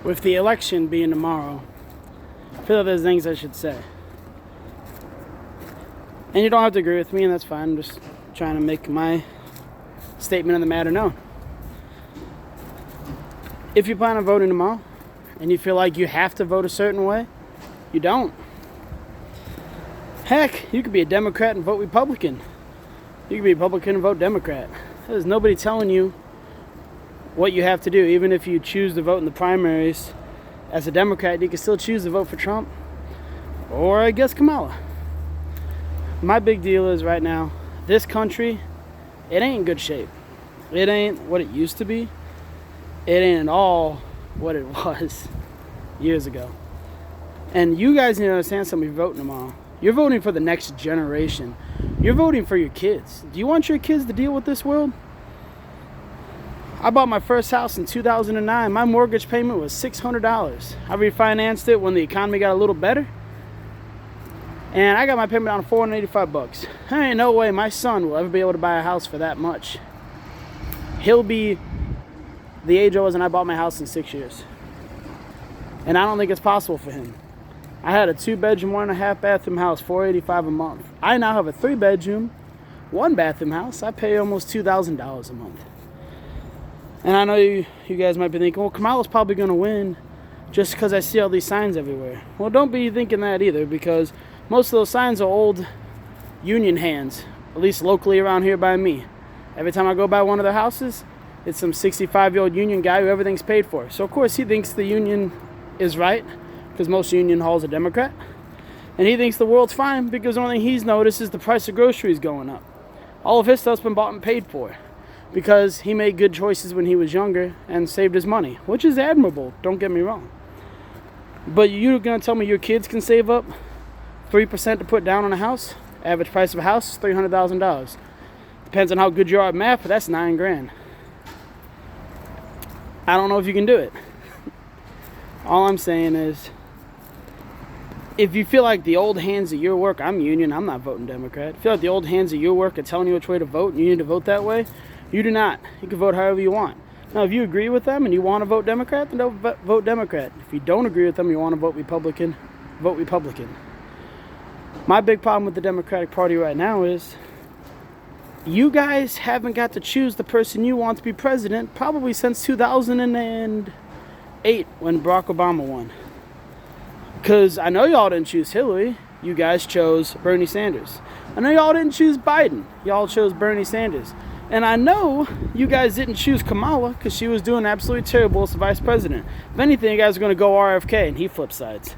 With the election being tomorrow, I feel like there's things I should say. And you don't have to agree with me, and that's fine. I'm just trying to make my statement on the matter known. If you plan on voting tomorrow, and you feel like you have to vote a certain way, you don't. Heck, you could be a Democrat and vote Republican. You could be a Republican and vote Democrat. There's nobody telling you what you have to do. Even if you choose to vote in the primaries as a Democrat, you can still choose to vote for Trump or, I guess, Kamala. My big deal is right now, this country, it ain't in good shape. It ain't what it used to be. It ain't at all what it was years ago. And you guys need to understand something. You're voting tomorrow. You're voting for the next generation. You're voting for your kids. Do you want your kids to deal with this world? I bought my first house in 2009. My mortgage payment was $600. I refinanced it when the economy got a little better. And I got my payment down to $485. There ain't no way my son will ever be able to buy a house for that much. He'll be the age I was when I bought my house in 6 years. And I don't think it's possible for him. I had a 2-bedroom, 1.5 bathroom house, $485 a month. I now have a 3-bedroom, 1-bathroom house. I pay almost $2,000 a month. And I know you guys might be thinking, well, Kamala's probably going to win just because I see all these signs everywhere. Well, don't be thinking that either, because most of those signs are old union hands, at least locally around here by me. Every time I go by one of their houses, it's some 65-year-old union guy who everything's paid for. So, of course, he thinks the union is right, because most union halls are Democrat. And he thinks the world's fine because the only thing he's noticed is the price of groceries going up. All of his stuff's been bought and paid for because he made good choices when he was younger and saved his money, which is admirable, don't get me wrong. But you're going to tell me your kids can save up 3% to put down on a house? Average price of a house is $300,000. Depends on how good you are at math, but that's $9,000. I don't know if you can do it. All I'm saying is, if you feel like the old hands of your work, I'm union, I'm not voting Democrat. If you feel like the old hands of your work are telling you which way to vote and you need to vote that way, you do not. You can vote however you want. Now, if you agree with them and you want to vote Democrat, then don't vote Democrat. If you don't agree with them and you want to vote Republican, vote Republican. My big problem with the Democratic Party right now is you guys haven't got to choose the person you want to be president probably since 2008 when Barack Obama won. Because I know y'all didn't choose Hillary. You guys chose Bernie Sanders. I know y'all didn't choose Biden. Y'all chose Bernie Sanders. And I know you guys didn't choose Kamala because she was doing absolutely terrible as the vice president. If anything, you guys are going to go RFK and he flips sides.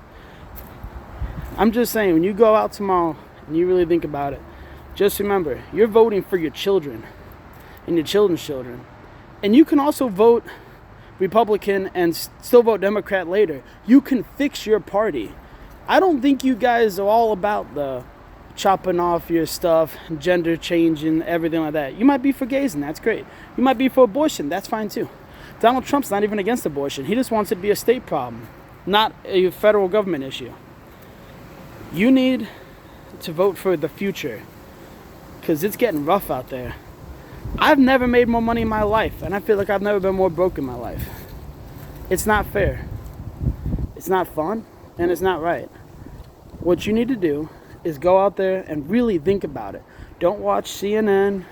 I'm just saying, when you go out tomorrow and you really think about it, just remember, you're voting for your children and your children's children. And you can also vote Republican and still vote Democrat later. You can fix your party. I don't think you guys are all about the chopping off your stuff, gender changing, everything like that. You might be for gays, and that's great. You might be for abortion. That's fine too. Donald Trump's not even against abortion. He just wants it to be a state problem, not a federal government issue. You need to vote for the future because it's getting rough out there. I've never made more money in my life, and I feel like I've never been more broke in my life. It's not fair. It's not fun, and it's not right. What you need to do is go out there and really think about it. Don't watch CNN.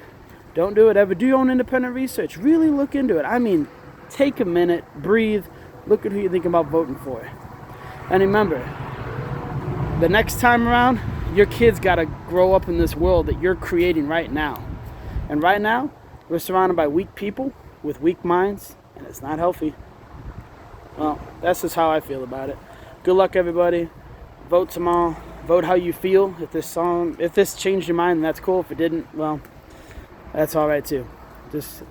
Don't do whatever. Do your own independent research. Really look into it. I mean, take a minute, breathe, look at who you're thinking about voting for. And remember, the next time around, your kids got to grow up in this world that you're creating right now. And right now, we're surrounded by weak people with weak minds, and it's not healthy. Well, that's just how I feel about it. Good luck, everybody. Vote tomorrow. Vote how you feel. If this changed your mind, that's cool. If it didn't, well, that's all right too. Just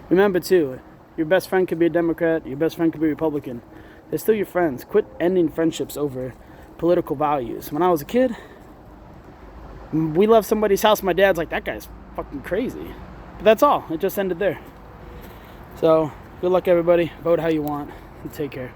remember too, your best friend could be a Democrat. Your best friend could be a Republican. They're still your friends. Quit ending friendships over political values. When I was a kid, we left somebody's house. My dad's like, that guy's fucking crazy. But that's all. It just ended there. So, good luck, everybody. Vote how you want. And take care.